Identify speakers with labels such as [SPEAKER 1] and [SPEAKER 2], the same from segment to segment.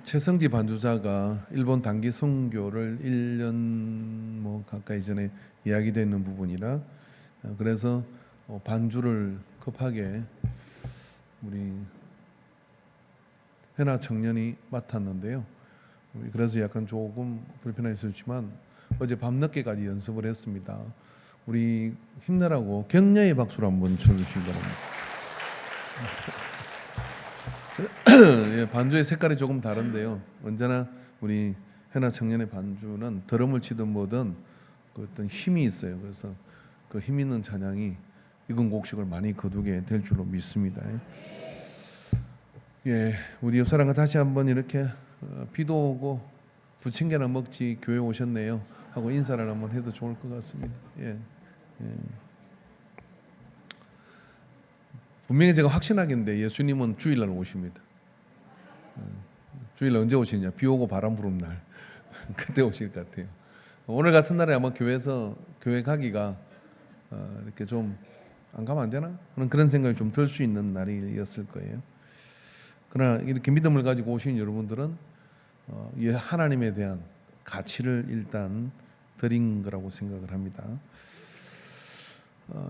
[SPEAKER 1] 최성지 반주자가 일본 단기 선교를 1년 가까이 전에 이야기되는 부분이라 그래서 반주를 급하게 우리 회나 청년이 맡았는데요. 그래서 약간 조금 불편했었지만 어제 밤늦게까지 연습을 했습니다. 우리 힘내라고 격려의 박수를 한번 쳐주시기 바랍니다. 예, 반주의 색깔이 조금 다른데요. 언제나 우리 회나 청년의 반주는 드럼을 치든 뭐든 그 어떤 힘이 있어요. 그래서 그 힘 있는 찬양이 익은 곡식을 많이 거두게 될 줄로 믿습니다. 예, 우리 옆사람과 다시 한번 이렇게 비도 오고 부침개나 먹지 교회 오셨네요 하고 인사를 한번 해도 좋을 것 같습니다. 예. 분명히 제가 확신하겠는데 예수님은 주일날 오십니다. 주일날 언제 오시냐? 비 오고 바람 부는 날 그때 오실 것 같아요. 오늘 같은 날에 아마 교회에서 교회 가기가 이렇게 좀 안 가면 안 되나 하는 그런 생각이 좀 들 수 있는 날이었을 거예요. 그러나 이렇게 믿음을 가지고 오신 여러분들은 하나님에 대한 가치를 일단 드린 거라고 생각을 합니다.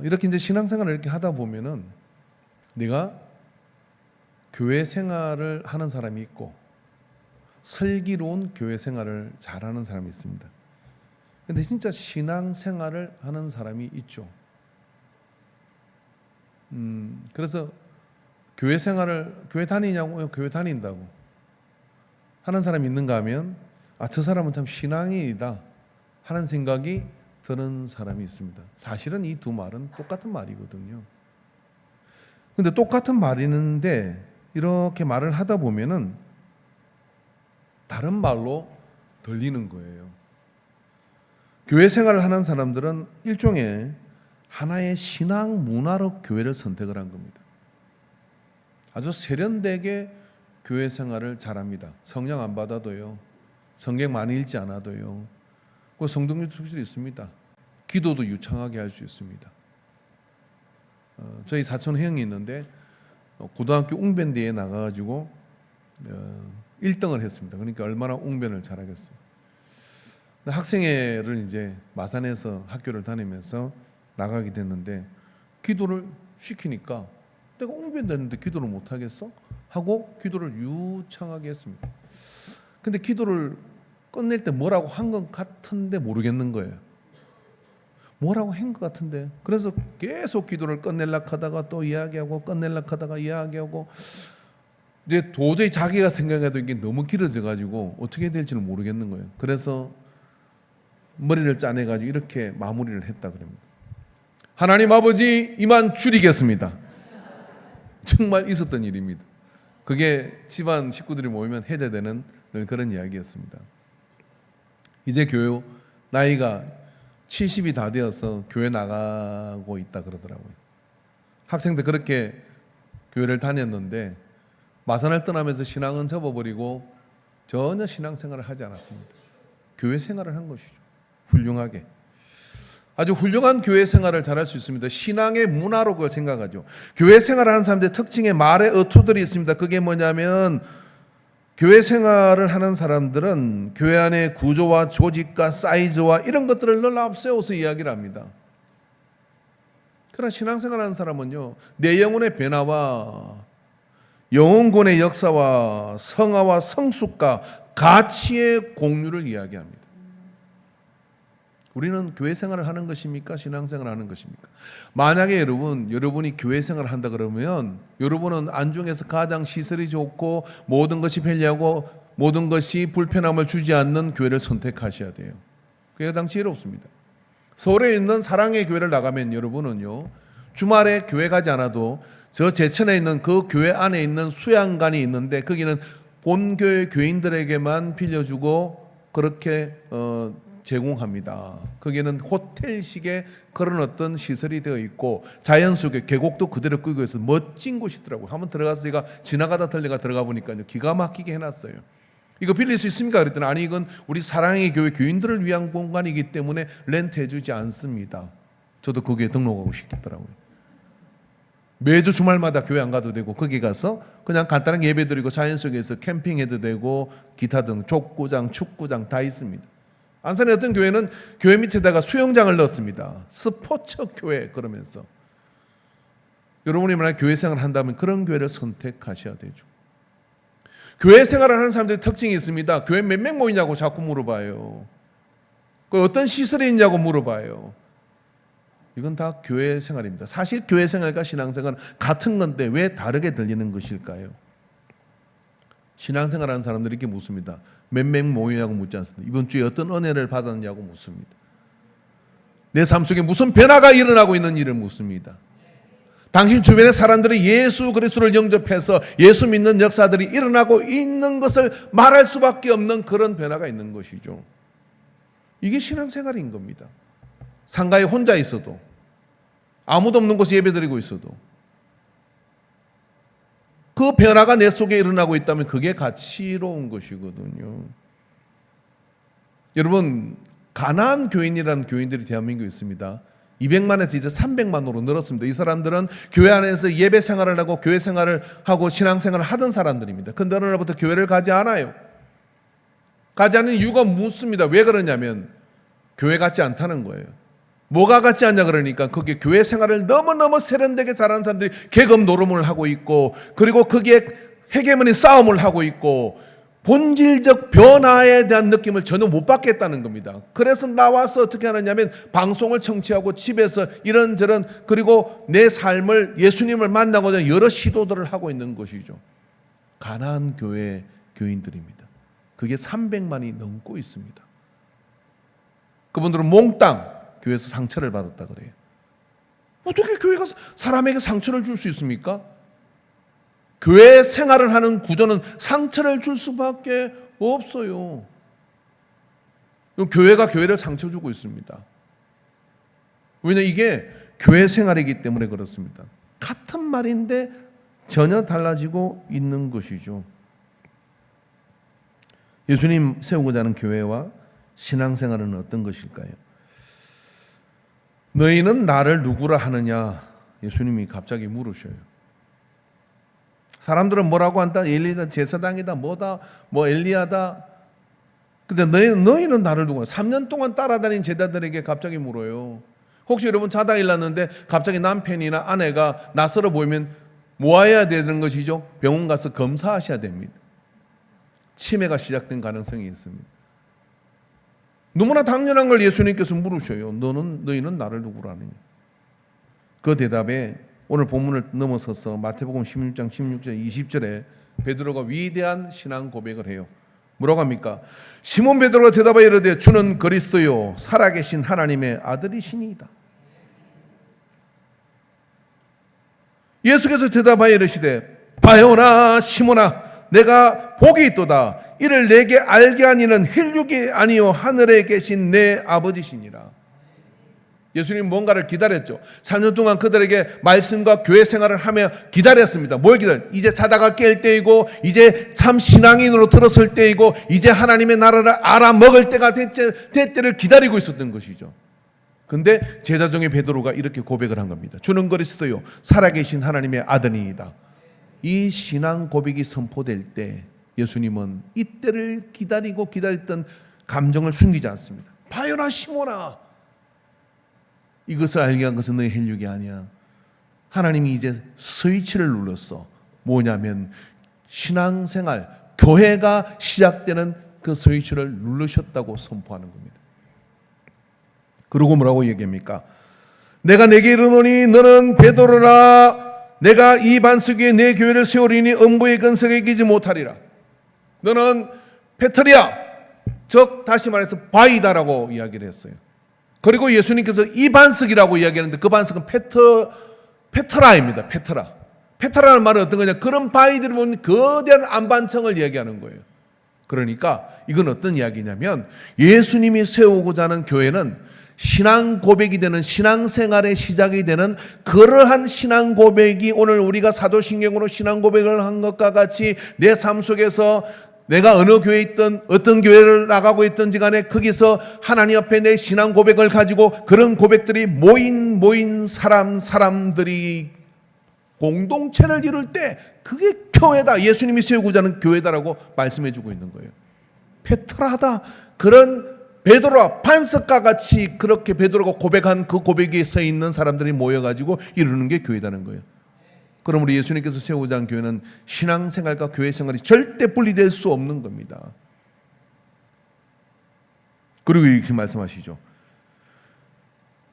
[SPEAKER 1] 이렇게 이제 신앙생활을 이렇게 하다 보면은 내가 교회 생활을 하는 사람이 있고 슬기로운 교회 생활을 잘하는 사람이 있습니다. 근데 진짜 신앙생활을 하는 사람이 있죠. 그래서 교회 생활을 교회 다니냐고 교회 다닌다고 하는 사람이 있는가 하면 저 사람은 참 신앙인이다 하는 생각이 드는 사람이 있습니다. 사실은 이 두 말은 똑같은 말이거든요. 근데 똑같은 말이는데 이렇게 말을 하다 보면은 다른 말로 들리는 거예요. 교회 생활을 하는 사람들은 일종의 하나의 신앙 문화로 교회를 선택을 한 겁니다. 아주 세련되게 교회 생활을 잘합니다. 성령 안 받아도요. 성경 많이 읽지 않아도요. 그 성동률 수도 있습니다. 기도도 유창하게 할 수 있습니다. 저희 사촌 형이 있는데 고등학교 웅변대회에 나가가지고 1등을 했습니다. 그러니까 얼마나 웅변을 잘하겠어요. 학생회를 이제 마산에서 학교를 다니면서 나가게 됐는데 기도를 시키니까 내가 웅변되는데 기도를 못 하겠어? 하고 기도를 유창하게 했습니다. 근데 기도를 끝낼 때 뭐라고 한 것 같은데 모르겠는 거예요. 뭐라고 한 것 같은데 그래서 계속 기도를 끝낼락 하다가 또 이야기하고 끝낼락 하다가 이야기하고 이제 도저히 자기가 생각해도 이게 너무 길어져 가지고 어떻게 해야 될지는 모르겠는 거예요. 그래서 머리를 짜내가지고 이렇게 마무리를 했다 그럽니다. 하나님 아버지 이만 줄이겠습니다. 정말 있었던 일입니다. 그게 집안 식구들이 모이면 해제되는 그런 이야기였습니다. 이제 교회 나이가 70이 다 되어서 교회 나가고 있다 그러더라고요. 학생 때 그렇게 교회를 다녔는데 마산을 떠나면서 신앙은 접어버리고 전혀 신앙생활을 하지 않았습니다. 교회 생활을 한 것이죠. 훌륭하게. 아주 훌륭한 교회 생활을 잘할 수 있습니다. 신앙의 문화로 그걸 생각하죠. 교회 생활을 하는 사람들의 특징의 말의 어투들이 있습니다. 그게 뭐냐면 교회 생활을 하는 사람들은 교회 안의 구조와 조직과 사이즈와 이런 것들을 늘 앞세워서 이야기를 합니다. 그러나 신앙생활 하는 사람은요, 내 영혼의 변화와 영혼권의 역사와 성화와 성숙과 가치의 공유를 이야기합니다. 우리는 교회 생활을 하는 것입니까? 신앙생활을 하는 것입니까? 만약에 여러분이 교회 생활을 한다 그러면 여러분은 안중에서 가장 시설이 좋고 모든 것이 편리하고 모든 것이 불편함을 주지 않는 교회를 선택하셔야 돼요. 그게 가장 지혜롭습니다. 서울에 있는 사랑의 교회를 나가면 여러분은요, 주말에 교회 가지 않아도 저 제천에 있는 그 교회 안에 있는 수양관이 있는데 거기는 본교회 교인들에게만 빌려주고 그렇게 제공합니다. 거기는 호텔식의 그런 어떤 시설이 되어 있고 자연 속에 계곡도 그대로 끌고 있어서 멋진 곳이더라고요. 한번 들어가서 제가 지나가다 들어가 보니까요, 기가 막히게 해놨어요. 이거 빌릴 수 있습니까? 그랬더니 아니 이건 우리 사랑의 교회 교인들을 위한 공간이기 때문에 렌트해주지 않습니다. 저도 거기에 등록하고 싶겠더라고요. 매주 주말마다 교회 안 가도 되고 거기 가서 그냥 간단하게 예배드리고 자연 속에서 캠핑해도 되고 기타 등 족구장, 축구장 다 있습니다. 안산의 어떤 교회는 교회 밑에다가 수영장을 넣었습니다. 스포츠 교회 그러면서. 여러분이 만약 교회 생활을 한다면 그런 교회를 선택하셔야 되죠. 교회 생활을 하는 사람들의 특징이 있습니다. 교회 몇 명 모이냐고 자꾸 물어봐요. 그 어떤 시설이 있냐고 물어봐요. 이건 다 교회 생활입니다. 사실 교회 생활과 신앙생활은 같은 건데 왜 다르게 들리는 것일까요? 신앙생활하는 사람들이 이렇게 묻습니다. 몇 명 모이냐고 묻지 않습니다. 이번 주에 어떤 은혜를 받았냐고 묻습니다. 내 삶 속에 무슨 변화가 일어나고 있는 일을 묻습니다. 당신 주변의 사람들이 예수 그리스도를 영접해서 예수 믿는 역사들이 일어나고 있는 것을 말할 수밖에 없는 그런 변화가 있는 것이죠. 이게 신앙생활인 겁니다. 상가에 혼자 있어도 아무도 없는 곳에 예배드리고 있어도 그 변화가 내 속에 일어나고 있다면 그게 가치로운 것이거든요. 여러분, 가나안 교인이라는 교인들이 대한민국에 있습니다. 200만에서 이제 300만으로 늘었습니다. 이 사람들은 교회 안에서 예배 생활을 하고 교회 생활을 하고 신앙 생활을 하던 사람들입니다. 근데 어느 날부터 교회를 가지 않아요. 가지 않는 이유가 묻습니다. 왜 그러냐면 교회 같지 않다는 거예요. 뭐가 같지 않냐 그러니까 거기에 교회 생활을 너무너무 세련되게 잘하는 사람들이 계급 노름을 하고 있고 그리고 거기에 헤게모니 싸움을 하고 있고 본질적 변화에 대한 느낌을 전혀 못 받겠다는 겁니다. 그래서 나와서 어떻게 하느냐면 방송을 청취하고 집에서 이런저런 그리고 내 삶을 예수님을 만나고자 여러 시도들을 하고 있는 것이죠. 가나안 교회 교인들입니다. 그게 300만이 넘고 있습니다. 그분들은 몽땅 교회에서 상처를 받았다 그래요. 어떻게 교회가 사람에게 상처를 줄 수 있습니까? 교회 생활을 하는 구조는 상처를 줄 수밖에 없어요. 교회가 교회를 상처 주고 있습니다. 왜냐하면 이게 교회 생활이기 때문에 그렇습니다. 같은 말인데 전혀 달라지고 있는 것이죠. 예수님 세우고자 하는 교회와 신앙생활은 어떤 것일까요? 너희는 나를 누구라 하느냐? 예수님이 갑자기 물으셔요. 사람들은 뭐라고 한다? 엘리다, 제사장이다, 뭐다, 뭐 엘리야다. 근데 너희는 나를 누구라? 3년 동안 따라다닌 제자들에게 갑자기 물어요. 혹시 여러분 자다 일났는데 갑자기 남편이나 아내가 낯설어 보이면 뭐 해야 되는 것이죠? 병원 가서 검사하셔야 됩니다. 치매가 시작된 가능성이 있습니다. 너무나 당연한 걸 예수님께서 물으셔요. 너희는 나를 누구라 하느냐? 그 대답에 오늘 본문을 넘어서서 마태복음 16장 16절 20절에 베드로가 위대한 신앙 고백을 해요. 뭐라고 합니까? 시몬 베드로가 대답하여 이르되 주는 그리스도요 살아계신 하나님의 아들이시니이다. 예수께서 대답하여 이르시되 바요나 시몬아 내가 복이 있도다. 이를 내게 알게 하니는 혈육이 아니요 하늘에 계신 내 아버지시니라. 예수님 뭔가를 기다렸죠. 3년 동안 그들에게 말씀과 교회 생활을 하며 기다렸습니다. 뭘 기다려? 이제 자다가 깰 때이고 이제 참 신앙인으로 들었을 때이고 이제 하나님의 나라를 알아먹을 때가 때를 기다리고 있었던 것이죠. 근데 제자 중에 베드로가 이렇게 고백을 한 겁니다. 주는 그리스도요 살아계신 하나님의 아들이니이다. 이 신앙 고백이 선포될 때 예수님은 이때를 기다리고 기다렸던 감정을 숨기지 않습니다. 바요나 시몬아 이것을 알게 한 것은 너의 혈육이 아니야. 하나님이 이제 스위치를 눌렀어. 뭐냐면 신앙생활, 교회가 시작되는 그 스위치를 누르셨다고 선포하는 겁니다. 그리고 뭐라고 얘기합니까? 내가 내게 이르노니 너는 베드로라. 내가 이 반석 위에 내 교회를 세우리니 음부의 근성에 이기지 못하리라. 너는 페트리야, 즉 다시 말해서 바위다라고 이야기를 했어요. 그리고 예수님께서 이 반석이라고 이야기하는데 그 반석은 페트라입니다. 페트라는 말은 어떤 거냐? 그런 바위들을 보면 거대한 안반층을 이야기하는 거예요. 그러니까 이건 어떤 이야기냐면 예수님이 세우고자 하는 교회는 신앙 고백이 되는 신앙생활의 시작이 되는 그러한 신앙 고백이 오늘 우리가 사도신경으로 신앙 고백을 한 것과 같이 내 삶 속에서 내가 어느 교회에 있든 어떤 교회를 나가고 있든지 간에 거기서 하나님 앞에 내 신앙 고백을 가지고 그런 고백들이 모인 사람들이 공동체를 이룰 때 그게 교회다. 예수님이 세우고자 하는 교회다라고 말씀해 주고 있는 거예요. 페트라다. 그런 베드로와 반석과 같이 그렇게 베드로가 고백한 그 고백에 서 있는 사람들이 모여가지고 이루는 게 교회다는 거예요. 그럼 우리 예수님께서 세우고자 하는 교회는 신앙생활과 교회생활이 절대 분리될 수 없는 겁니다. 그리고 이렇게 말씀하시죠.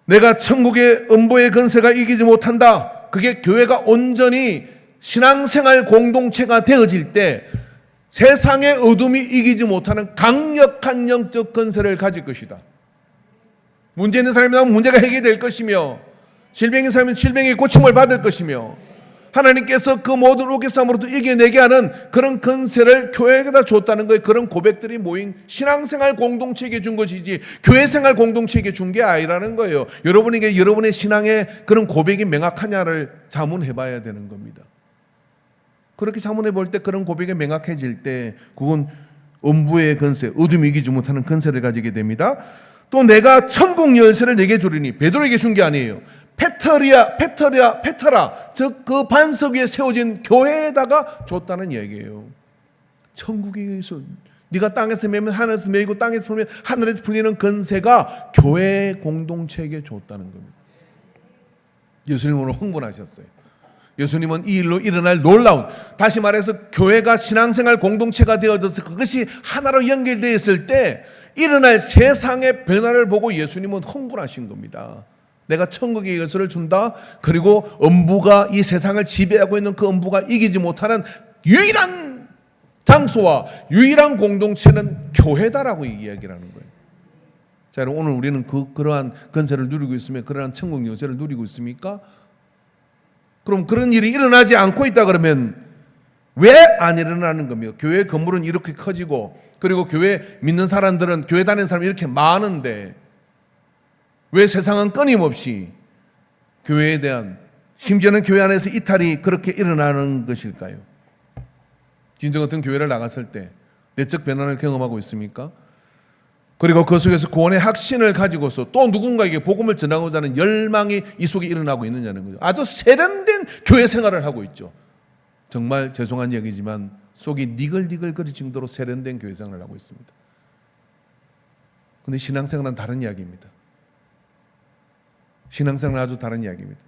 [SPEAKER 1] 내가 천국의 음보의 권세가 이기지 못한다. 그게 교회가 온전히 신앙생활 공동체가 되어질 때 세상의 어둠이 이기지 못하는 강력한 영적 권세를 가질 것이다. 문제 있는 사람이라면 문제가 해결될 것이며, 질병인 사람은 질병의 고침을 받을 것이며, 하나님께서 그 모든 우겨싸움으로도 이겨내게 하는 그런 권세를 교회에다 줬다는 거예요. 그런 고백들이 모인 신앙생활 공동체에게 준 것이지 교회생활 공동체에게 준 게 아니라는 거예요. 여러분에게 여러분의 신앙의 그런 고백이 명확하냐를 자문해 봐야 되는 겁니다. 그렇게 자문해 볼 때 그런 고백이 명확해질 때 그건 음부의 권세, 어둠이 이기지 못하는 권세를 가지게 됩니다. 또 내가 천국 열쇠를 내게 주리니, 베드로에게 준 게 아니에요. 페터라, 즉 그 반석 위에 세워진 교회에다가 줬다는 얘기예요. 천국에서 네가 땅에서 매면 하늘에서 매이고 땅에서 풀면 하늘에서 풀리는 권세가 교회 공동체에게 줬다는 겁니다. 예수님은 오늘 흥분하셨어요. 예수님은 이 일로 일어날 놀라운, 다시 말해서 교회가 신앙생활 공동체가 되어져서 그것이 하나로 연결되어 있을 때 일어날 세상의 변화를 보고 예수님은 흥분하신 겁니다. 내가 천국의 열쇠를 준다. 그리고 음부가 이 세상을 지배하고 있는 그 음부가 이기지 못하는 유일한 장소와 유일한 공동체는 교회다라고 이야기를 하는 거예요. 자, 여러분, 오늘 우리는 그러한 권세를 누리고 있으며 그러한 천국 열쇠를 누리고 있습니까? 그럼 그런 일이 일어나지 않고 있다 그러면 왜 안 일어나는 겁니까? 교회 건물은 이렇게 커지고, 그리고 교회 믿는 사람들은, 교회 다니는 사람이 이렇게 많은데 왜 세상은 끊임없이 교회에 대한, 심지어는 교회 안에서 이탈이 그렇게 일어나는 것일까요? 진정 같은 교회를 나갔을 때 내적 변화를 경험하고 있습니까? 그리고 그 속에서 구원의 확신을 가지고서 또 누군가에게 복음을 전하고자 하는 열망이 이 속에 일어나고 있느냐는 거죠. 아주 세련된 교회 생활을 하고 있죠. 정말 죄송한 얘기지만 속이 니글니글거릴 정도로 세련된 교회 생활을 하고 있습니다. 그런데 신앙생활은 다른 이야기입니다. 신앙생활은 아주 다른 이야기입니다.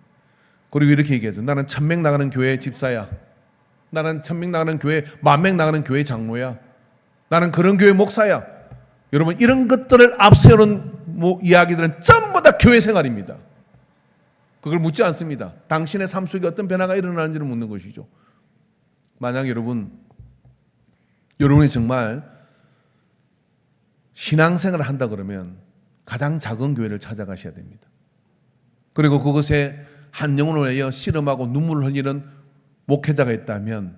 [SPEAKER 1] 그리고 이렇게 얘기하죠. 나는 1000명 나가는 교회 집사야. 나는 1000명 나가는 교회, 10,000명 나가는 교회 장로야. 나는 그런 교회 목사야. 여러분, 이런 것들을 앞세우는 이야기들은 전부 다 교회 생활입니다. 그걸 묻지 않습니다. 당신의 삶 속에 어떤 변화가 일어나는지를 묻는 것이죠. 만약 여러분이 정말 신앙생활을 한다 그러면 가장 작은 교회를 찾아가셔야 됩니다. 그리고 그것에 한 영혼을 위하여 씨름하고 눈물을 흘리는 목회자가 있다면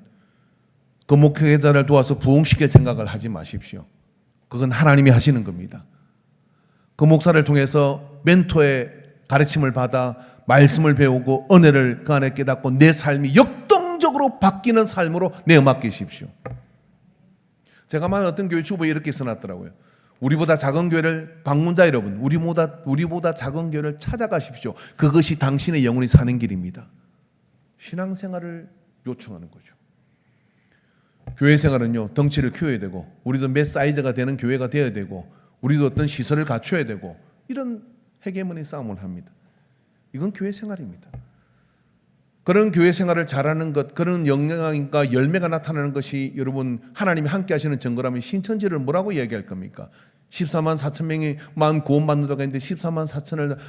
[SPEAKER 1] 그 목회자를 도와서 부흥시킬 생각을 하지 마십시오. 그건 하나님이 하시는 겁니다. 그 목사를 통해서 멘토의 가르침을 받아 말씀을 배우고 은혜를 그 안에 깨닫고 내 삶이 역동적으로 바뀌는 삶으로 내어 맡기십시오. 제가 말한 어떤 교회 주보에 이렇게 써놨더라고요. 우리보다 작은 교회를, 방문자 여러분, 우리보다 작은 교회를 찾아가십시오. 그것이 당신의 영혼이 사는 길입니다. 신앙생활을 요청하는 거죠. 교회 생활은요, 덩치를 키워야 되고, 우리도 몇 사이즈가 되는 교회가 되어야 되고, 우리도 어떤 시설을 갖춰야 되고, 이런 헤게모니 싸움을 합니다. 이건 교회 생활입니다. 그런 교회 생활을 잘하는 것, 그런 영향과 열매가 나타나는 것이 여러분 하나님이 함께 하시는 증거라면 신천지를 뭐라고 이야기할 겁니까? 14만 4천 명이 구원받는다고 했는데 14만 4천을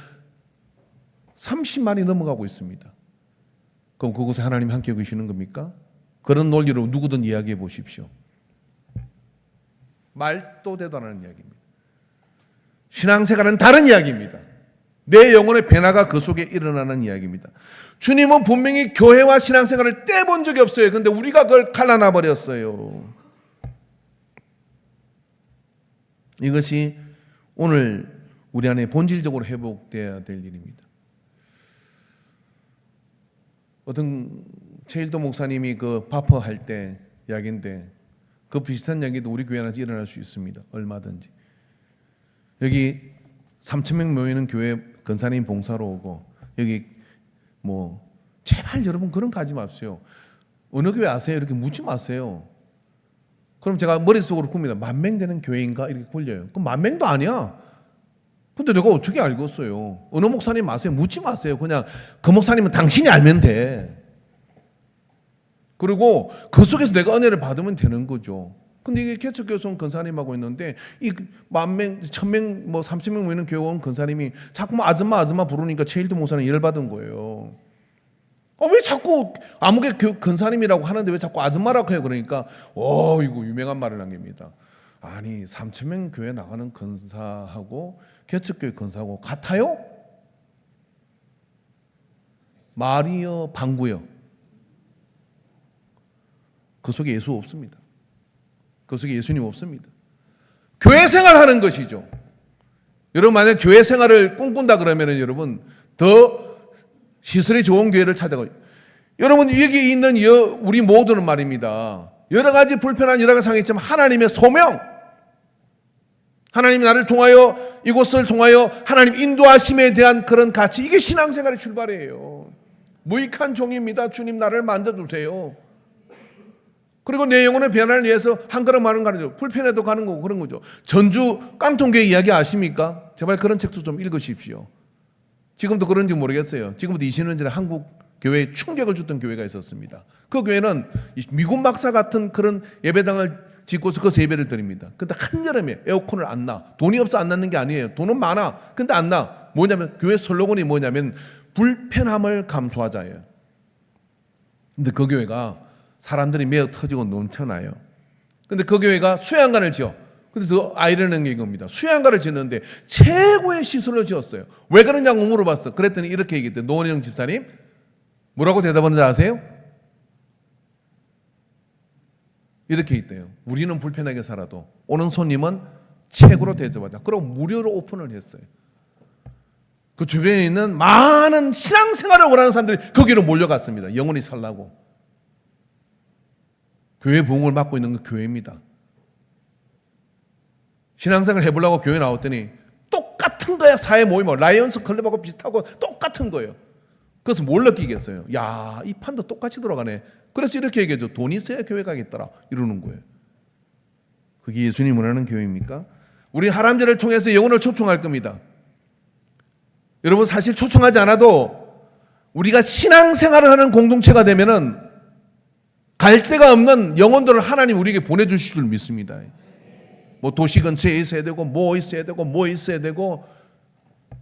[SPEAKER 1] 30만이 넘어가고 있습니다. 그럼 그곳에 하나님이 함께 계시는 겁니까? 그런 논리로 누구든 이야기해 보십시오. 말도 되도 않는 이야기입니다. 신앙생활은 다른 이야기입니다. 내 영혼의 변화가 그 속에 일어나는 이야기입니다. 주님은 분명히 교회와 신앙생활을 떼본 적이 없어요. 그런데 우리가 그걸 갈라놔 버렸어요. 이것이 오늘 우리 안에 본질적으로 회복되어야 될 일입니다. 어떤 최일도 목사님이 그 바퍼할 때 이야기인데, 그 비슷한 이야기도 우리 교회 안에서 일어날 수 있습니다. 얼마든지. 여기 3,000명 모이는 교회 근사님 봉사로 오고, 여기 제발 여러분 그런 거 하지 마세요. 어느 교회 아세요? 이렇게 묻지 마세요. 그럼 제가 머릿속으로 굽니다. 10,000명 되는 교회인가? 이렇게 굴려요. 그럼 10,000명도 아니야. 근데 내가 어떻게 알겠어요? 어느 목사님 아세요? 묻지 마세요. 그냥 그 목사님은 당신이 알면 돼. 그리고 그 속에서 내가 은혜를 받으면 되는 거죠. 근데 이게 개척교회에서 근사님하고 있는데 이 10,000명, 1,000명, 뭐 3,000명 모이는 교회 온 근사님이 자꾸 뭐 아줌마 부르니까 체일드 목사는 열받은 거예요. 왜 자꾸 아무개 근사님이라고 하는데 왜 자꾸 아줌마라고 해요? 그러니까 이거 유명한 말을 남깁니다. 아니 3,000명 교회 나가는 근사하고 개척교회 근사하고 같아요? 말이요 방구요. 그 속에 예수 없습니다. 그 속에 예수님 없습니다. 교회 생활하는 것이죠. 여러분 만약 교회 생활을 꿈꾼다 그러면 여러분 더 시설이 좋은 교회를 찾아가요. 여러분 여기 있는 우리 모두는 말입니다. 여러 가지 불편한 여러 가지 상황이 있지만 하나님의 소명, 하나님이 나를 통하여 이곳을 통하여 하나님 인도하심에 대한 그런 가치, 이게 신앙생활의 출발이에요. 무익한 종입니다. 주님 나를 만져주세요. 그리고 내 영혼의 변화를 위해서 한 걸음 가는 거죠. 불편해도 가는 거고 그런 거죠. 전주 깡통교회 이야기 아십니까? 제발 그런 책도 좀 읽으십시오. 지금도 그런지 모르겠어요. 지금부터 20년 전에 한국 교회에 충격을 줬던 교회가 있었습니다. 그 교회는 미군 막사 같은 그런 예배당을 짓고서 그 예배를 드립니다. 근데 한여름에 에어컨을 안 놔. 돈이 없어 안 놨는 게 아니에요. 돈은 많아. 근데 안 놔. 뭐냐면 교회 슬로건이 뭐냐면 불편함을 감수하자예요. 근데 그 교회가 사람들이 매어 터지고 넘쳐나요. 근데 그 교회가 수양관을 지어. 근데 더 아이러니한 게 이겁니다. 수양관을 짓는데 최고의 시설을 지었어요. 왜 그러냐고 물어봤어. 그랬더니 이렇게 얘기했대요. 노원영 집사님 뭐라고 대답하는지 아세요? 이렇게 있대요. 우리는 불편하게 살아도 오는 손님은 최고로 대접하자. 그리고 무료로 오픈을 했어요. 그 주변에 있는 많은 신앙생활을 원하는 사람들이 거기로 몰려갔습니다. 영원히 살라고. 교회 부흥을 맡고 있는 건 교회입니다. 신앙생활 해보려고 교회 나왔더니 똑같은 거야. 사회 모임하고 라이언스 클럽하고 비슷하고 똑같은 거예요. 그래서 뭘 느끼겠어요? 야, 이 판도 똑같이 돌아가네. 그래서 이렇게 얘기하죠. 돈 있어야 교회 가겠더라 이러는 거예요. 그게 예수님 원하는 교회입니까? 우리 하람제를 통해서 영혼을 초청할 겁니다. 여러분 사실 초청하지 않아도 우리가 신앙생활을 하는 공동체가 되면은 갈 데가 없는 영혼들을 하나님 우리에게 보내주실 줄 믿습니다. 뭐 도시 근처에 있어야 되고 뭐 있어야 되고 뭐 있어야 되고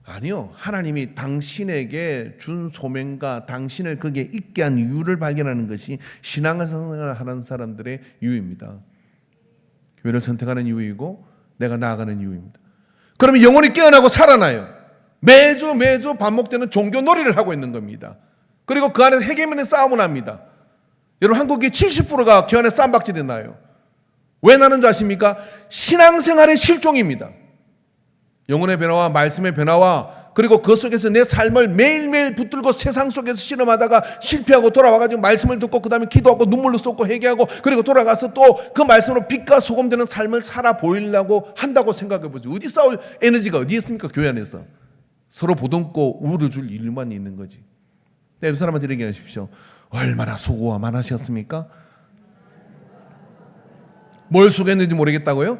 [SPEAKER 1] 아니요. 하나님이 당신에게 준 소명과 당신을 거기에 있게 한 이유를 발견하는 것이 신앙생활을 하는 사람들의 이유입니다. 교회를 선택하는 이유이고 내가 나아가는 이유입니다. 그러면 영혼이 깨어나고 살아나요. 매주 반복되는 종교 놀이를 하고 있는 겁니다. 그리고 그 안에서 해계면의 싸움을 합니다. 여러분 한국의 70%가 그 안에 쌈박질이 나요. 왜 나는 줄 아십니까? 신앙생활의 실종입니다. 영혼의 변화와 말씀의 변화와 그리고 그 속에서 내 삶을 매일매일 붙들고 세상 속에서 실험하다가 실패하고 돌아와가지고 말씀을 듣고 그 다음에 기도하고 눈물로 쏟고 회개하고 그리고 돌아가서 또 그 말씀으로 빛과 소금 되는 삶을 살아 보이려고 한다고 생각해보죠. 어디 싸울 에너지가 어디 있습니까? 교회 안에서. 서로 보듬고 우러줄 일만 있는 거지. 옆 사람한테 얘기하십시오. 얼마나 수고가 많으셨습니까? 뭘 수고했는지 모르겠다고요?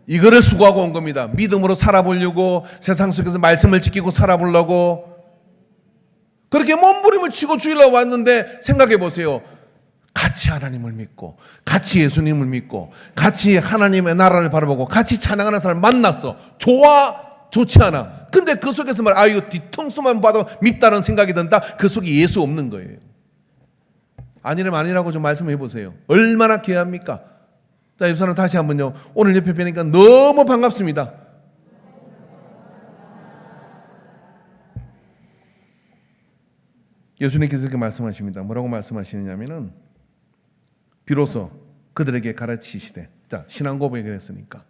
[SPEAKER 1] 이거를 수고하고 온 겁니다. 믿음으로 살아보려고 세상 속에서 말씀을 지키고 살아보려고 그렇게 몸부림을 치고 죽이려고 왔는데 생각해 보세요. 같이 하나님을 믿고 같이 예수님을 믿고 같이 하나님의 나라를 바라보고 같이 찬양하는 사람을 만났어. 좋지 않아. 근데 그 속에서 이거 뒤통수만 봐도 밉다는 생각이 든다. 그 속에 예수 없는 거예요. 아니라면 아니라고 좀 말씀해 보세요. 얼마나 귀합니까? 자, 옆 사람 다시 한번요. 오늘 옆에 뵈니까 너무 반갑습니다. 예수님께서 이렇게 말씀하십니다. 뭐라고 말씀하시느냐면은 비로소 그들에게 가르치시되, 자 신앙 고백을 했으니까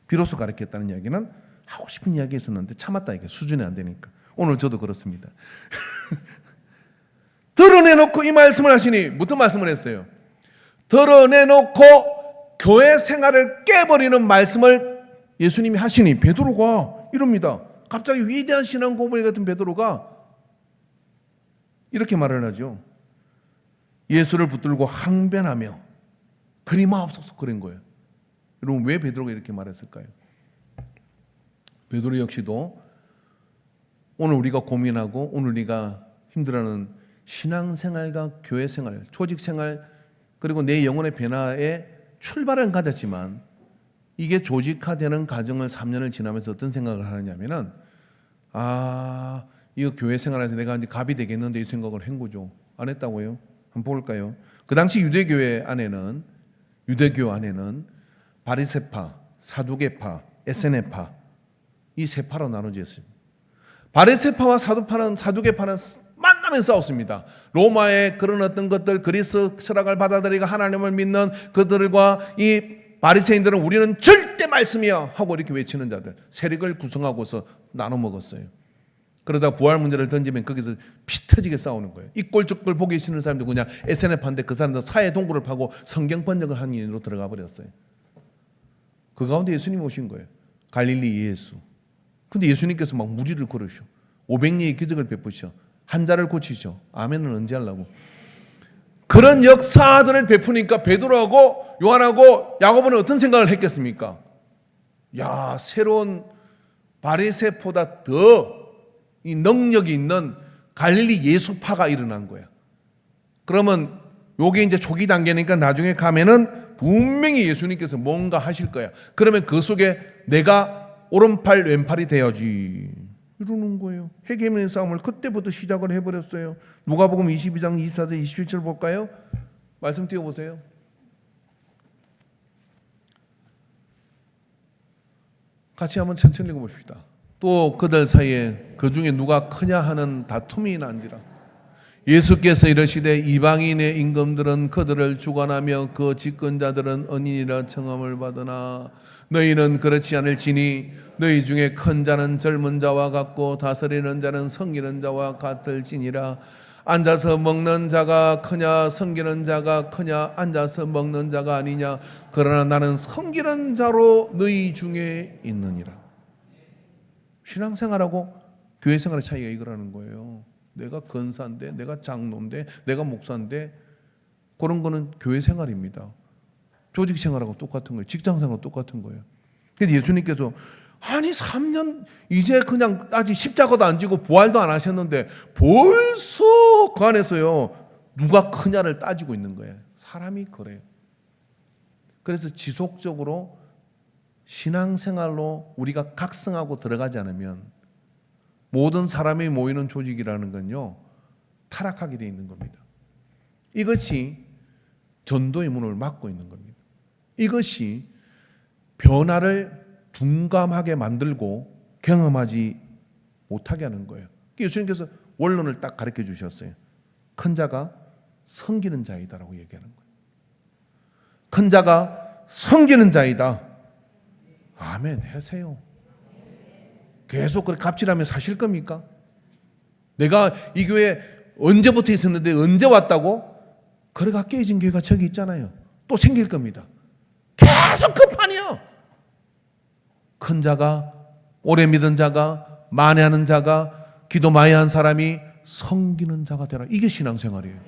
[SPEAKER 1] 비로소 가르쳤다는 이야기는 하고 싶은 이야기 있었는데 참았다 이게 수준이 안 되니까 오늘 저도 그렇습니다. 드러내놓고 이 말씀을 하시니 무슨 말씀을 했어요? 드러내놓고 교회 생활을 깨버리는 말씀을 예수님이 하시니 베드로가 이럽니다. 갑자기 위대한 신앙 고백 같은 베드로가 이렇게 말을 하죠. 예수를 붙들고 항변하며 그리마옵소서 그런 거예요. 여러분 왜 베드로가 이렇게 말했을까요? 베드로 역시도 오늘 우리가 고민하고 오늘 우리가 힘들어하는 신앙생활과 교회생활, 조직생활 그리고 내 영혼의 변화에 출발은 가졌지만 이게 조직화되는 과정을 3년을 지나면서 어떤 생각을 하느냐면은 이거 교회 생활에서 내가 이제 갑이 되겠는데 이 생각을 한 거죠. 안 했다고요? 한번 볼까요? 그 당시 유대교 안에는 바리새파, 사두개파, 에세네파 이 세 파로 나눠졌습니다. 바리새파와 사두개파는 만나면 싸웠습니다. 로마의 그런 어떤 것들, 그리스 철학을 받아들이고 하나님을 믿는 그들과 이 바리새인들은 우리는 절대 말씀이야 하고 이렇게 외치는 자들, 세력을 구성하고서 나눠 먹었어요. 그러다 부활 문제를 던지면 거기서 피 터지게 싸우는 거예요. 이 꼴적꼴 보기 싫은 사람들 그냥 SNF한데 그 사람들 사회 동굴을 파고 성경 번역을 한 일로 들어가 버렸어요. 그 가운데 예수님 오신 거예요. 갈릴리 예수. 근데 예수님께서 막 무리를 걸으셔. 500리의 기적을 베푸셔. 환자를 고치셔. 아멘은 언제 하려고. 그런 역사들을 베푸니까 베드로하고 요한하고 야고보는 어떤 생각을 했겠습니까? 야, 새로운 바리새보다 더 이 능력이 있는 갈릴리 예수파가 일어난 거야. 그러면 요게 이제 초기 단계니까 나중에 가면은 분명히 예수님께서 뭔가 하실 거야. 그러면 그 속에 내가 오른팔 왼팔이 되어야지 이러는 거예요. 헤게모니 싸움을 그때부터 시작을 해버렸어요. 누가복음 22장 24절 27절 볼까요? 말씀 띄워보세요. 같이 한번 천천히 읽어봅시다. 또 그들 사이에 그 중에 누가 크냐 하는 다툼이 난지라. 예수께서 이르시되 이방인의 임금들은 그들을 주관하며 그 집권자들은 언인이라 청함을 받으나 너희는 그렇지 않을지니 너희 중에 큰 자는 젊은 자와 같고 다스리는 자는 섬기는 자와 같을지니라. 앉아서 먹는 자가 크냐 섬기는 자가 크냐 앉아서 먹는 자가 아니냐. 그러나 나는 섬기는 자로 너희 중에 있느니라. 신앙생활하고 교회생활의 차이가 이거라는 거예요. 내가 권사인데 내가 장로인데 내가 목사인데 그런 거는 교회생활입니다. 조직생활하고 똑같은 거예요. 직장생활하고 똑같은 거예요. 그래서 예수님께서 아니 3년 이제 그냥 아직 십자가도 안 지고 부활도 안 하셨는데 벌써 그 안에서요 누가 크냐를 따지고 있는 거예요. 사람이 그래요. 그래서 지속적으로 신앙생활로 우리가 각성하고 들어가지 않으면 모든 사람이 모이는 조직이라는 건요 타락하게 되어 있는 겁니다. 이것이 전도의 문을 막고 있는 겁니다. 이것이 변화를 둔감하게 만들고 경험하지 못하게 하는 거예요. 예수님께서 원론을 딱 가르쳐 주셨어요. 큰 자가 섬기는 자이다라고 얘기하는 거예요. 큰 자가 섬기는 자이다. 아멘 하세요. 계속 그렇게 갑질하며 사실 겁니까? 내가 이 교회 언제부터 있었는데 언제 왔다고? 그래가 깨진 교회가 저기 있잖아요. 또 생길 겁니다. 계속 그 판이요. 큰 자가, 오래 믿은 자가, 만회하는 자가, 기도 많이 한 사람이 섬기는 자가 되라. 이게 신앙생활이에요.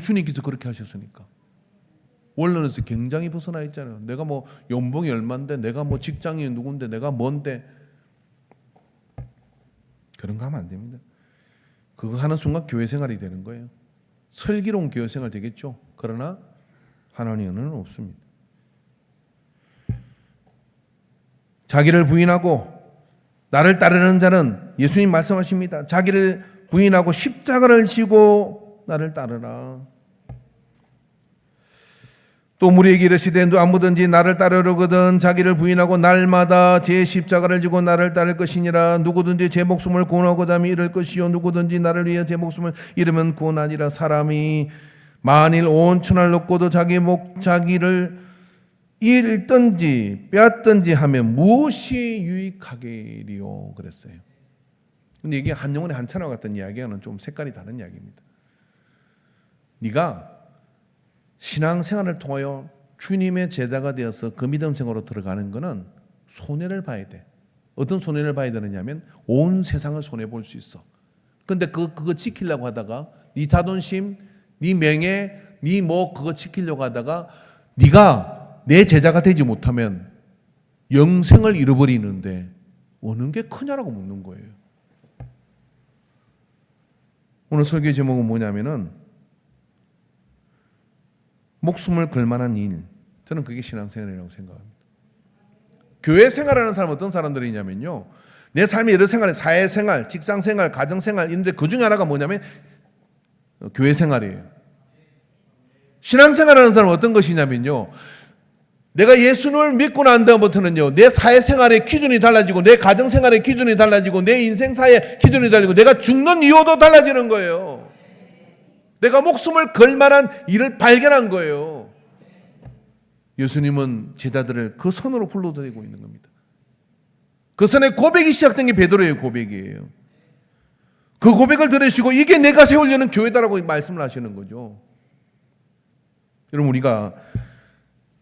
[SPEAKER 1] 주님께서 그렇게 하셨으니까. 원론에서 굉장히 벗어나 있잖아요. 내가 뭐 연봉이 얼마인데, 내가 뭐 직장이 누군데, 내가 뭔데. 그런 거 하면 안 됩니다. 그거 하는 순간 교회 생활이 되는 거예요. 슬기로운 교회 생활 되겠죠. 그러나 하나님의 은혜는 없습니다. 자기를 부인하고 나를 따르는 자는 예수님 말씀하십니다. 자기를 부인하고 십자가를 지고 나를 따르라. 또 무리에게 이르시되 아무든지 나를 따르려거든 자기를 부인하고 날마다 제 십자가를 지고 나를 따를 것이니라. 누구든지 제 목숨을 구원하고자 하면 잃을 것이요 누구든지 나를 위해 제 목숨을 잃으면 구원하리라. 사람이 만일 온 천하를 얻고도 자기를 잃든지 빼앗든지 하면 무엇이 유익하게리요 그랬어요. 근데 이게 한 영혼의 한 천하 같은 이야기와는 좀 색깔이 다른 이야기입니다. 네가 신앙생활을 통하여 주님의 제자가 되어서 그 믿음 생활로 들어가는 것은 손해를 봐야 돼. 어떤 손해를 봐야 되느냐면 온 세상을 손해볼 수 있어. 근데 그거 지키려고 하다가 네 자존심, 네 명예, 네 뭐 그거 지키려고 하다가 네가 내 제자가 되지 못하면 영생을 잃어버리는데 어느 게 크냐라고 묻는 거예요. 오늘 설교 제목은 뭐냐면은 목숨을 걸 만한 일. 저는 그게 신앙생활이라고 생각합니다. 교회 생활하는 사람은 어떤 사람들이냐면요, 내 삶의 여러 생활, 사회생활, 직장생활, 가정생활 있는데 그 중에 하나가 뭐냐면 교회 생활이에요. 신앙생활하는 사람은 어떤 것이냐면요, 내가 예수를 믿고 난 다음부터는요, 내 사회생활의 기준이 달라지고 내 가정생활의 기준이 달라지고 내 인생사의 기준이 달라지고 내가 죽는 이유도 달라지는 거예요. 내가 목숨을 걸 만한 일을 발견한 거예요. 예수님은 제자들을 그 선으로 불러들이고 있는 겁니다. 그 선의 고백이 시작된 게 베드로의 고백이에요. 그 고백을 들으시고 이게 내가 세우려는 교회다라고 말씀을 하시는 거죠. 여러분, 우리가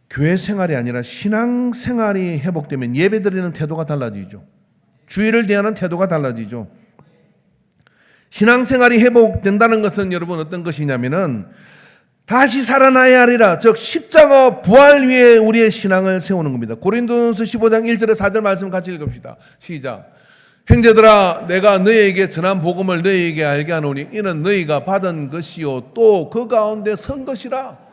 [SPEAKER 1] 교회 생활이 아니라 신앙 생활이 회복되면 예배드리는 태도가 달라지죠. 주의를 대하는 태도가 달라지죠. 신앙생활이 회복된다는 것은 여러분 어떤 것이냐면은 다시 살아나야 하리라, 즉 십자가 부활 위에 우리의 신앙을 세우는 겁니다. 고린도전서 15장 1절에 4절 말씀 같이 읽읍시다. 시작. 형제들아, 내가 너희에게 전한 복음을 너희에게 알게 하노니 이는 너희가 받은 것이요 또 그 가운데 선 것이라.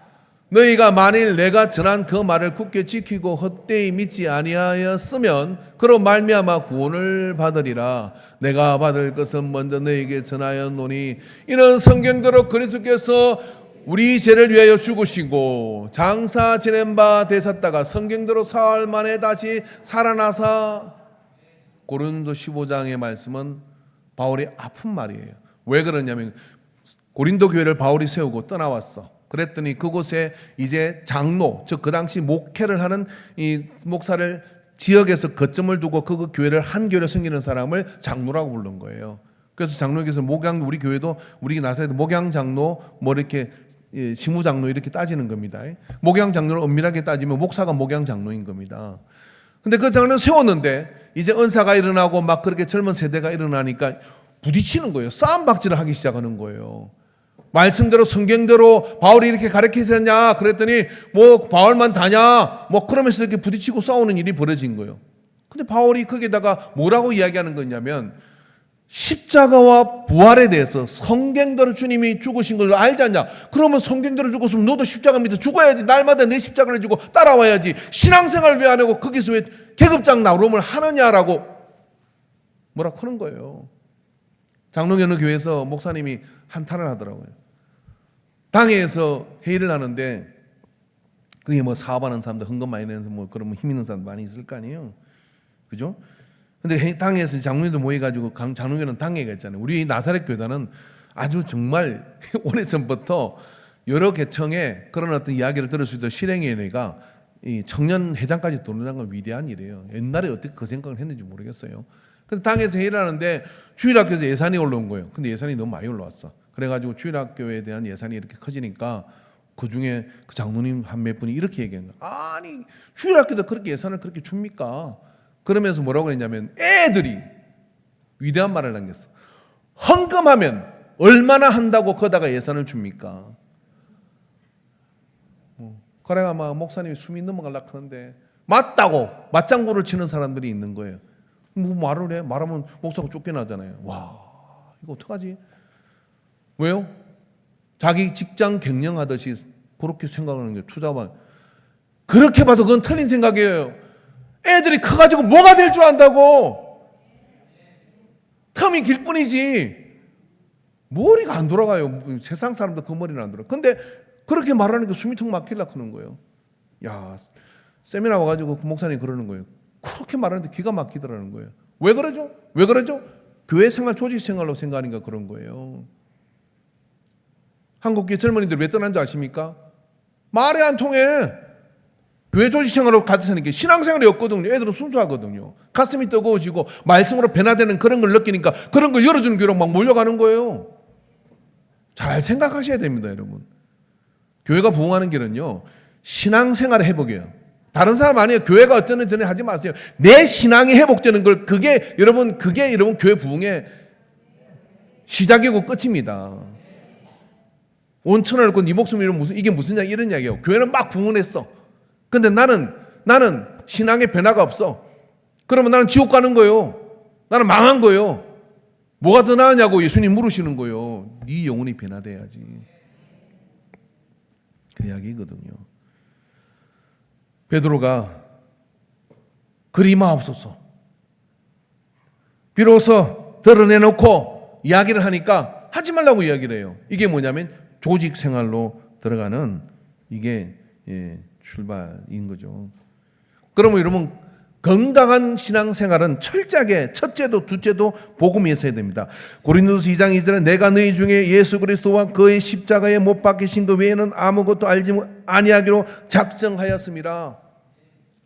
[SPEAKER 1] 너희가 만일 내가 전한 그 말을 굳게 지키고 헛되이 믿지 아니하였으면 그로 말미암아 구원을 받으리라. 내가 받을 것은 먼저 너희에게 전하였노니 이는 성경대로 그리스도께서 우리 죄를 위하여 죽으시고 장사 지낸 바 되셨다가 성경대로 사흘 만에 다시 살아나사. 고린도 15장의 말씀은 바울이 아픈 말이에요. 왜 그러냐면 고린도 교회를 바울이 세우고 떠나왔어. 그랬더니 그곳에 이제 장로, 즉 그 당시 목회를 하는 이 목사를 지역에서 거점을 두고 그 교회를 한 교회를 섬기는 사람을 장로라고 부른 거예요. 그래서 장로에게서 목양, 우리 교회도 우리 나사렛 목양 장로 뭐 이렇게 시무 장로 이렇게 따지는 겁니다. 목양 장로를 엄밀하게 따지면 목사가 목양 장로인 겁니다. 근데 그 장로는 세웠는데 이제 은사가 일어나고 막 그렇게 젊은 세대가 일어나니까 부딪히는 거예요. 싸움박질을 하기 시작하는 거예요. 말씀대로 성경대로 바울이 이렇게 가르치셨냐 그랬더니 뭐 바울만 다냐 뭐 그러면서 이렇게 부딪히고 싸우는 일이 벌어진 거예요. 근데 바울이 거기다가 뭐라고 이야기하는 거냐면 십자가와 부활에 대해서 성경대로 주님이 죽으신 걸 알지 않냐? 그러면 성경대로 죽었으면 너도 십자가 밑에 죽어야지. 날마다 내 십자가를 지고 따라와야지. 신앙생활을 왜 안 하고 거기서 왜 계급장 나름을 하느냐라고 뭐라고 하는 거예요. 장로교는 교회에서 목사님이 한탄을 하더라고요. 당회에서 회의를 하는데 그게 뭐 사업하는 사람들 헌금 많이 내서 뭐 그러면 힘 있는 사람들 많이 있을 거 아니에요. 그죠? 근데 당회에서 장로님도 모여가지고 장로교는 당회가 있잖아요. 우리 나사렛 교단은 아주 정말 오래전부터 여러 계층의 그런 어떤 이야기를 들을 수 있도록 실행위원회가 이 청년 회장까지 도는다는 건 위대한 일이에요. 옛날에 어떻게 그 생각을 했는지 모르겠어요. 근데 당에서 회의를 하는데 주일학교에서 예산이 올라온 거예요. 근데 예산이 너무 많이 올라왔어. 그래가지고 주일학교에 대한 예산이 이렇게 커지니까 그 중에 그 장로님 한 몇 분이 이렇게 얘기한 거예요. 아니 주일학교도 그렇게 예산을 그렇게 줍니까? 그러면서 뭐라고 했냐면 애들이 위대한 말을 남겼어. 헌금하면 얼마나 한다고 거다가 예산을 줍니까? 그래가 막 목사님이 숨이 넘어가려고 하는데 맞다고 맞장구를 치는 사람들이 있는 거예요. 뭐 말을 해? 말하면 목사가 쫓겨나잖아요. 와, 이거 어떡하지? 왜요? 자기 직장 경영하듯이 그렇게 생각하는 게 투자만. 그렇게 봐도 그건 틀린 생각이에요. 애들이 커가지고 뭐가 될 줄 안다고. 텀이 길 뿐이지 머리가 안 돌아가요. 세상 사람도 그 머리는 안 돌아가. 근데 그렇게 말하는 게 숨이 턱 막히려고 하는 거예요. 야, 세미나 와가지고 그 목사님이 그러는 거예요. 그렇게 말하는데 기가 막히더라는 거예요. 왜 그러죠? 왜 그러죠? 교회 생활, 조직 생활로 생각하니까 그런 거예요. 한국계 젊은이들 왜 떠난 줄 아십니까? 말이 안 통해. 교회 조직 생활로 같으니까 신앙생활이 없거든요. 애들은 순수하거든요. 가슴이 뜨거워지고 말씀으로 변화되는 그런 걸 느끼니까 그런 걸 열어주는 교회로 막 몰려가는 거예요. 잘 생각하셔야 됩니다, 여러분. 교회가 부흥하는 길은요, 신앙생활의 회복이에요. 다른 사람 아니에요. 교회가 어쩌는 저쩌는 하지 마세요. 내 신앙이 회복되는 걸 그게 여러분 교회 부흥의 시작이고 끝입니다. 온천을 앓고 네 목숨 이런 이게 무슨 이런 이야기예요. 교회는 막 부흥했어. 근데 나는 신앙의 변화가 없어. 그러면 나는 지옥 가는 거예요. 나는 망한 거예요. 뭐가 더 나으냐고 예수님 물으시는 거예요. 네 영혼이 변화돼야지. 그 이야기거든요. 베드로가 그리 마옵소서. 비로소 드러내놓고 이야기를 하니까 하지 말라고 이야기를 해요. 이게 뭐냐면 조직 생활로 들어가는 이게 출발인 거죠. 그러면 여러분 건강한 신앙생활은 철저하게 첫째도 둘째도 복음이 있어야 됩니다. 고린도서 2장 2절에 내가 너희 중에 예수 그리스도와 그의 십자가에 못 박히신 것 외에는 아무것도 알지 아니하기로 작정하였습니다.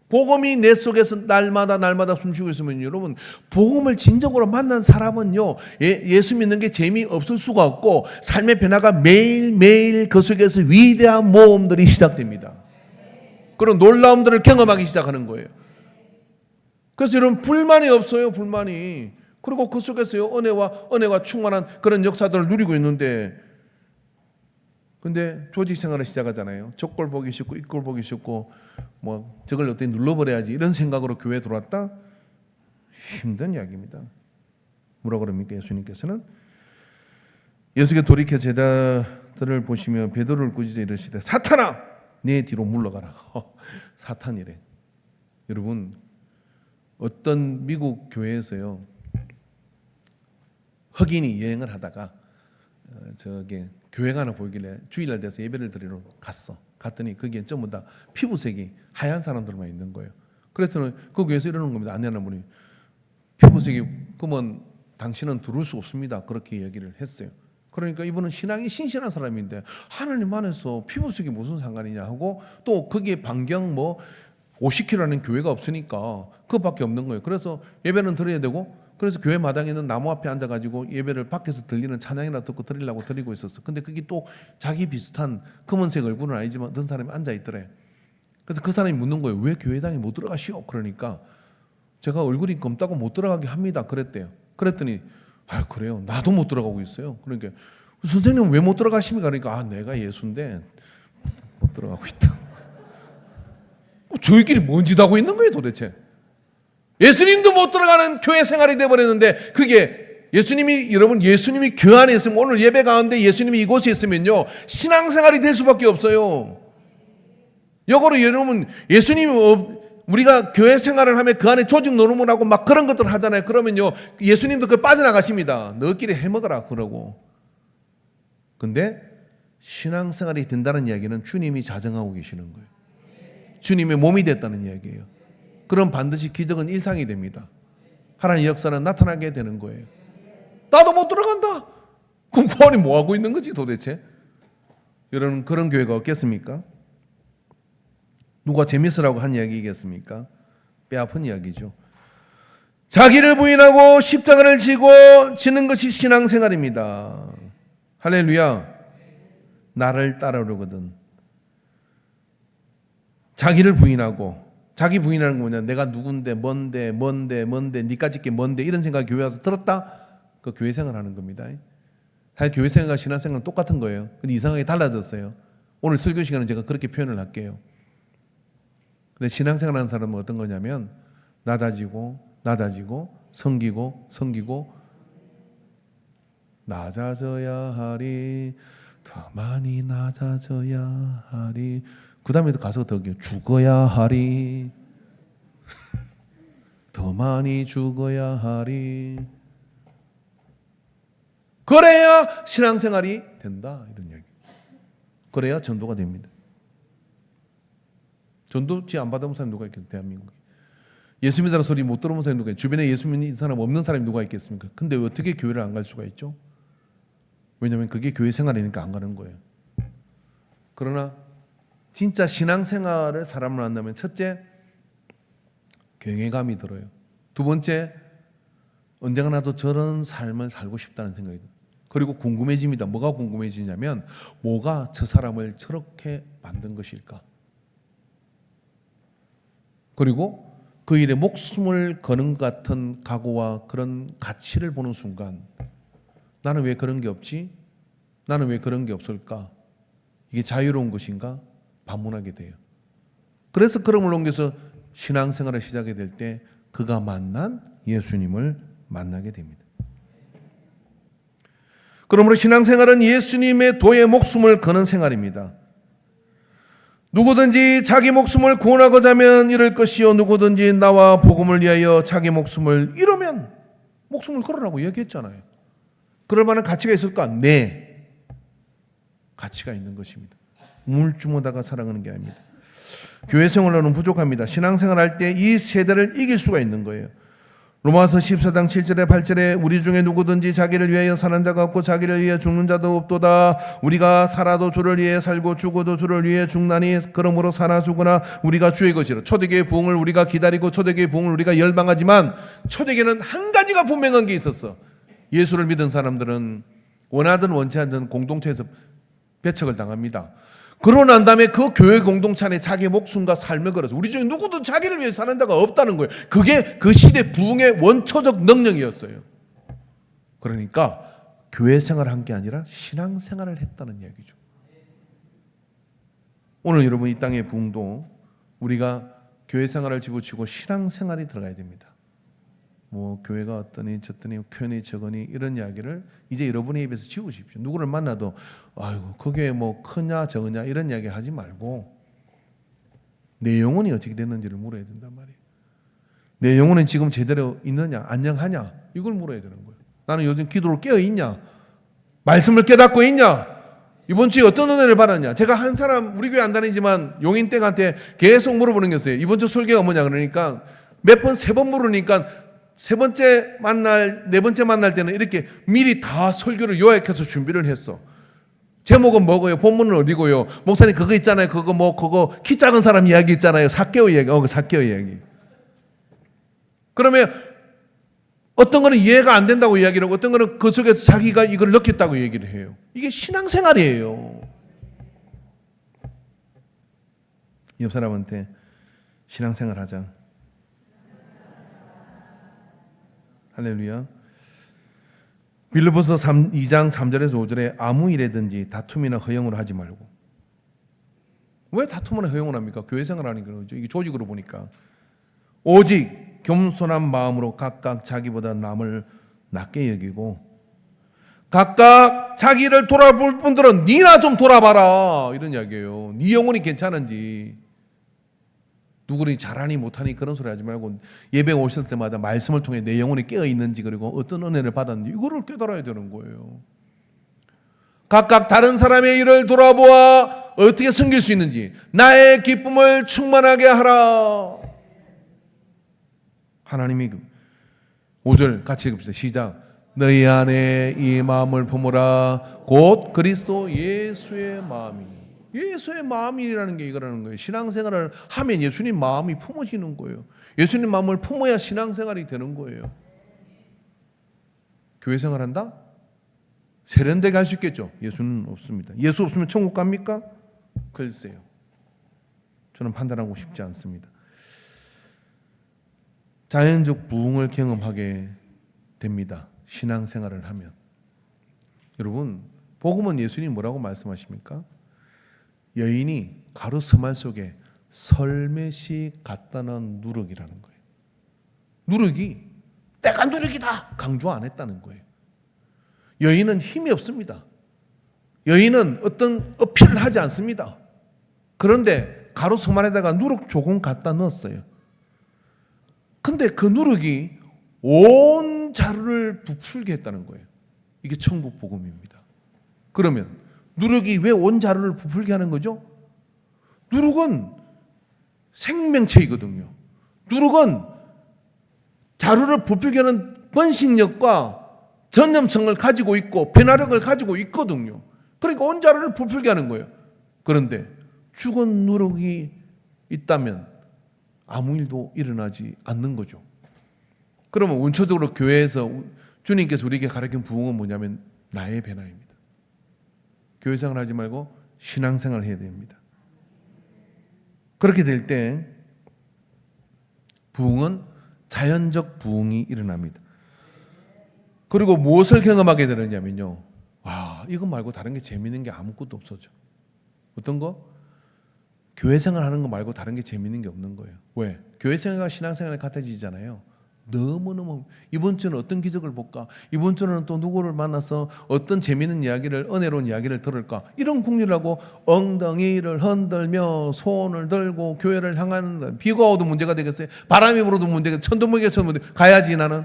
[SPEAKER 1] 복음이 내 속에서 날마다 숨쉬고 있으면 여러분 복음을 진정으로 만난 사람은요 예수 믿는 게 재미없을 수가 없고 삶의 변화가 매일매일 그 속에서 위대한 모험들이 시작됩니다. 그런 놀라움들을 경험하기 시작하는 거예요. 그래서 여러분 불만이 없어요. 불만이. 그리고 그 속에서요 은혜와 충만한 그런 역사들을 누리고 있는데 근데 조직 생활을 시작하잖아요. 저꼴 보기 싫고 이 꼴 보기 싫고 뭐 저걸 어떻게 눌러버려야지 이런 생각으로 교회에 들어왔다? 힘든 이야기입니다. 뭐라 그럽니까? 예수님께서는 예수께 돌이켜 제자들을 보시며 베드로를 꾸짖어 이르시되 사탄아 내 뒤로 물러가라. 사탄이래. 여러분 어떤 미국 교회에서요 흑인이 여행을 하다가 저게 교회가 하나 보이길래 주일날 돼서 예배를 드리러 갔더니 거기에 전부 다 피부색이 하얀 사람들만 있는 거예요. 그래서 그 교회에서 이러는 겁니다. 안내하는 분이 피부색이 그러면 당신은 들어올 수 없습니다. 그렇게 얘기를 했어요. 그러니까 이분은 신앙이 신실한 사람인데 하나님 안에서 피부색이 무슨 상관이냐 하고 또 거기에 반경 50km라는 교회가 없으니까 그밖에 없는 거예요. 그래서 예배는 드려야 되고 그래서 교회 마당에 있는 나무 앞에 앉아가지고 예배를 밖에서 들리는 찬양이나 듣고 드리려고 드리고 있었어. 근데 그게 또 자기 비슷한 검은색 얼굴은 아니지만 어떤 사람이 앉아있더래. 그래서 그 사람이 묻는 거예요. 왜 교회당에 못 들어가시오? 그러니까 제가 얼굴이 검다고 못 들어가게 합니다. 그랬대요. 그랬더니 그래요. 나도 못 들어가고 있어요. 그러니까 선생님 왜 못 들어가십니까? 그러니까 내가 예수인데 못 들어가고 있다. 저희끼리 뭔 짓 하고 있는 거예요 도대체. 예수님도 못 들어가는 교회 생활이 돼버렸는데 그게 예수님이 교회 안에 있으면 오늘 예배 가운데 예수님이 이곳에 있으면요 신앙생활이 될 수밖에 없어요. 역으로 여러분 예수님이 우리가 교회 생활을 하면 그 안에 조직 노름을 하고 막 그런 것들 하잖아요. 그러면요 예수님도 그 빠져나가십니다. 너희끼리 해먹어라 그러고. 근데 신앙생활이 된다는 이야기는 주님이 자정하고 계시는 거예요. 주님의 몸이 됐다는 이야기예요. 그럼 반드시 기적은 일상이 됩니다. 하나님의 역사는 나타나게 되는 거예요. 나도 못 들어간다. 그럼 구원이 뭐 하고 있는 거지 도대체? 여러분 그런 교회가 없겠습니까? 누가 재밌으라고 한 이야기겠습니까? 뼈아픈 이야기죠. 자기를 부인하고 십자가를 지는 것이 신앙생활입니다. 할렐루야. 나를 따르려거든. 자기를 부인하고 자기 부인하는 건 뭐냐? 내가 누군데 뭔데 니까짓 게 뭔데 이런 생각 교회 와서 들었다? 그 교회 생활하는 겁니다. 사실 교회 생활과 신앙 생활은 똑같은 거예요. 근데 이상하게 달라졌어요. 오늘 설교 시간은 제가 그렇게 표현을 할게요. 근데 신앙 생활하는 사람은 어떤 거냐면 낮아지고 섬기고 낮아져야 하리 더 많이 낮아져야 하리 그 다음에도 가서 더 죽어야 하리 더 많이 죽어야 하리 그래야 신앙생활이 된다 이런 얘기. 그래야 전도가 됩니다. 전도지 안 받아본 사람이 누가 있겠어요? 대한민국에. 예수 믿으라는 소리 못 들어본 사람이 누가 있어요? 주변에 예수 믿는 사람 없는 사람이 누가 있겠습니까? 근데 어떻게 교회를 안 갈 수가 있죠? 왜냐하면 그게 교회 생활이니까 안 가는 거예요. 그러나 진짜 신앙생활을 사람을 한다면 첫째, 경외감이 들어요. 두 번째, 언젠가 나도 저런 삶을 살고 싶다는 생각이 들어요. 그리고 궁금해집니다. 뭐가 궁금해지냐면 뭐가 저 사람을 저렇게 만든 것일까? 그리고 그 일에 목숨을 거는 것 같은 각오와 그런 가치를 보는 순간 나는 왜 그런 게 없지? 나는 왜 그런 게 없을까? 이게 자유로운 것인가? 반문하게 돼요. 그래서 걸음을 옮겨서 신앙생활을 시작하게 될 때 그가 만난 예수님을 만나게 됩니다. 그러므로 신앙생활은 예수님의 도에 목숨을 거는 생활입니다. 누구든지 자기 목숨을 구원하고자 하면 잃을 것이요 누구든지 나와 복음을 위하여 자기 목숨을 잃으면 목숨을 걸으라고 얘기했잖아요. 그럴 만한 가치가 있을까? 네. 가치가 있는 것입니다. 우물쭈물다가 살아가는 게 아닙니다. 교회 생활로는 부족합니다. 신앙생활 할 때 이 세대를 이길 수가 있는 거예요. 로마서 14장 7절에 8절에 우리 중에 누구든지 자기를 위하여 사는 자가 없고 자기를 위해 죽는 자도 없도다. 우리가 살아도 주를 위해 살고 죽어도 주를 위해 죽나니 그러므로 사나 죽으나 우리가 주의 것이라. 초대교회 부흥을 우리가 기다리고 초대교회 부흥을 우리가 열망하지만 초대교회는 한 가지가 분명한 게 있었어. 예수를 믿은 사람들은 원하든 원치 않든 공동체에서 배척을 당합니다. 그러고 난 다음에 그 교회 공동체 안에 자기 목숨과 삶을 걸어서 우리 중에 누구도 자기를 위해 사는 자가 없다는 거예요. 그게 그 시대 부흥의 원초적 능력이었어요. 그러니까 교회 생활을 한 게 아니라 신앙 생활을 했다는 이야기죠. 오늘 여러분 이 땅의 부흥도 우리가 교회 생활을 집어치고 신앙 생활이 들어가야 됩니다. 뭐 교회가 어떠니 저떠니 교회니 저거니 이런 이야기를 이제 여러분의 입에서 지우십시오. 누구를 만나도 아이고 그 교회 뭐 크냐 적으냐 이런 이야기 하지 말고 내 영혼이 어떻게 됐는지를 물어야 된단 말이에요. 내 영혼은 지금 제대로 있느냐 안녕하냐 이걸 물어야 되는 거예요. 나는 요즘 기도로 깨어 있냐 말씀을 깨닫고 있냐 이번 주에 어떤 은혜를 받았냐. 제가 한 사람 우리 교회 안 다니지만 용인댁한테 계속 물어보는 게 있어요. 이번 주 설교가 뭐냐 그러니까 몇 번 세 번 물으니까 세 번째 만날, 네 번째 만날 때는 이렇게 미리 다 설교를 요약해서 준비를 했어. 제목은 뭐고요? 본문은 어디고요? 목사님 그거 있잖아요. 그거 키 작은 사람 이야기 있잖아요. 삭개오 이야기. 삭개오 이야기. 그러면 어떤 거는 이해가 안 된다고 이야기를 하고 어떤 거는 그 속에서 자기가 이걸 느꼈다고 얘기를 해요. 이게 신앙생활이에요. 옆 사람한테 신앙생활 하자. 할렐루야. 빌립보서 2장 3절에서 5절에 아무 일에든지 다툼이나 허용을 하지 말고. 왜 다툼이나 허용을 합니까? 교회 생활하는 거죠. 이게 조직으로 보니까. 오직 겸손한 마음으로 각각 자기보다 남을 낮게 여기고 각각 자기를 돌아볼 분들은 니나 좀 돌아봐라 이런 이야기예요. 네 영혼이 괜찮은지 누구니 잘하니 못하니 그런 소리 하지 말고 예배 오실 때마다 말씀을 통해 내 영혼이 깨어있는지 그리고 어떤 은혜를 받았는지 이거를 깨달아야 되는 거예요. 각각 다른 사람의 일을 돌아보아 어떻게 섬길 수 있는지 나의 기쁨을 충만하게 하라. 하나님이 5절 같이 읽읍시다. 시작. 너희 안에 이 마음을 품으라 곧 그리스도 예수의 마음이니. 예수의 마음이라는 게 이거라는 거예요. 신앙생활을 하면 예수님 마음이 품어지는 거예요. 예수님 마음을 품어야 신앙생활이 되는 거예요. 교회 생활한다? 세련되게 할 수 있겠죠. 예수는 없습니다. 예수 없으면 천국 갑니까? 글쎄요. 저는 판단하고 싶지 않습니다. 자연적 부흥을 경험하게 됩니다. 신앙생활을 하면. 여러분, 복음은 예수님이 뭐라고 말씀하십니까? 여인이 가루 서말 속에 설맷이 갖다는 누룩이라는 거예요. 누룩이 내가 누룩이다 강조 안 했다는 거예요. 여인은 힘이 없습니다. 여인은 어떤 어필을 하지 않습니다. 그런데 가루 서말에다가 누룩 조금 갖다 넣었어요. 근데 그 누룩이 온 자루를 부풀게 했다는 거예요. 이게 천국 복음입니다. 그러면 누룩이 왜 온 자루를 부풀게 하는 거죠? 누룩은 생명체이거든요. 누룩은 자루를 부풀게 하는 번식력과 전염성을 가지고 있고 변화력을 가지고 있거든요. 그러니까 온 자루를 부풀게 하는 거예요. 그런데 죽은 누룩이 있다면 아무 일도 일어나지 않는 거죠. 그러면 원초적으로 교회에서 주님께서 우리에게 가르친 부흥은 뭐냐면 나의 변화입니다. 교회 생활 하지 말고 신앙생활을 해야 됩니다. 그렇게 될 때 부흥은 자연적 부흥이 일어납니다. 그리고 무엇을 경험하게 되느냐면요. 와, 이거 말고 다른 게 재밌는 게 아무것도 없어져. 어떤 거? 교회 생활하는 거 말고 다른 게 재밌는 게 없는 거예요. 왜? 교회 생활과 신앙생활 같아지잖아요. 너무너무 이번 주는 어떤 기적을 볼까? 이번 주는 또 누구를 만나서 어떤 재미있는 이야기를 은혜로운 이야기를 들을까? 이런 궁리라고 엉덩이를 흔들며 손을 들고 교회를 향하는 비가 와도 문제가 되겠어요? 바람이 불어도 문제가 천둥번개가 쳐도 문제 가야지 나는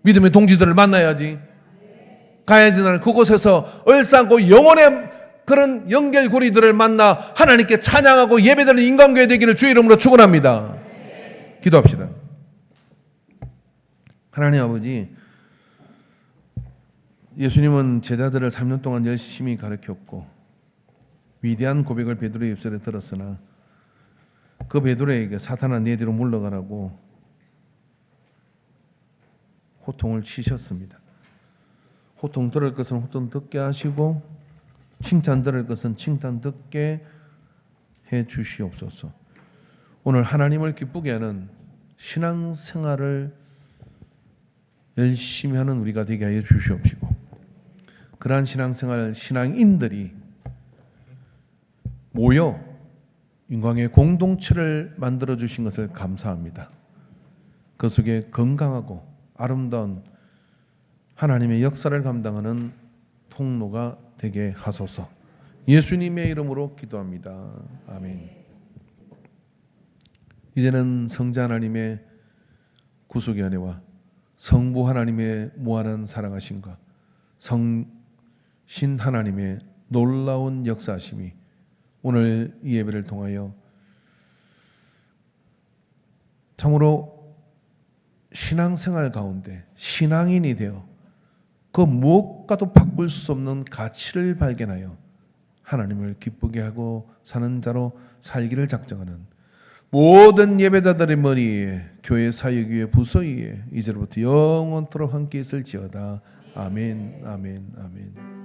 [SPEAKER 1] 믿음의 동지들을 만나야지 가야지 나는 그곳에서 얼싸안고 영혼의 그런 연결고리들을 만나 하나님께 찬양하고 예배드리는 인간교회 되기를 주의 이름으로 축원합니다. 기도합시다. 하나님 아버지, 예수님은 제자들을 3년 동안 열심히 가르쳤고 위대한 고백을 베드로의 입술에 들었으나 그 베드로에게 사탄아 네 뒤로 물러가라고 호통을 치셨습니다. 호통 들을 것은 호통 듣게 하시고 칭찬 들을 것은 칭찬 듣게 해 주시옵소서. 오늘 하나님을 기쁘게 하는 신앙생활을 열심히 하는 우리가 되게 하여 주시옵시고 그러한 신앙생활 신앙인들이 모여 인광의 공동체를 만들어 주신 것을 감사합니다. 그 속에 건강하고 아름다운 하나님의 역사를 감당하는 통로가 되게 하소서. 예수님의 이름으로 기도합니다. 아멘. 이제는 성자 하나님의 구속의 은혜와 성부 하나님의 무한한 사랑하심과 성신 하나님의 놀라운 역사하심이 오늘 이 예배를 통하여 참으로 신앙생활 가운데 신앙인이 되어 그 무엇과도 바꿀 수 없는 가치를 발견하여 하나님을 기쁘게 하고 사는 자로 살기를 작정하는 모든 예배자들의 머리에 교회 사역 위에 부서 위에 이제로부터 영원토록 함께 있을지어다. 아멘, 아멘, 아멘.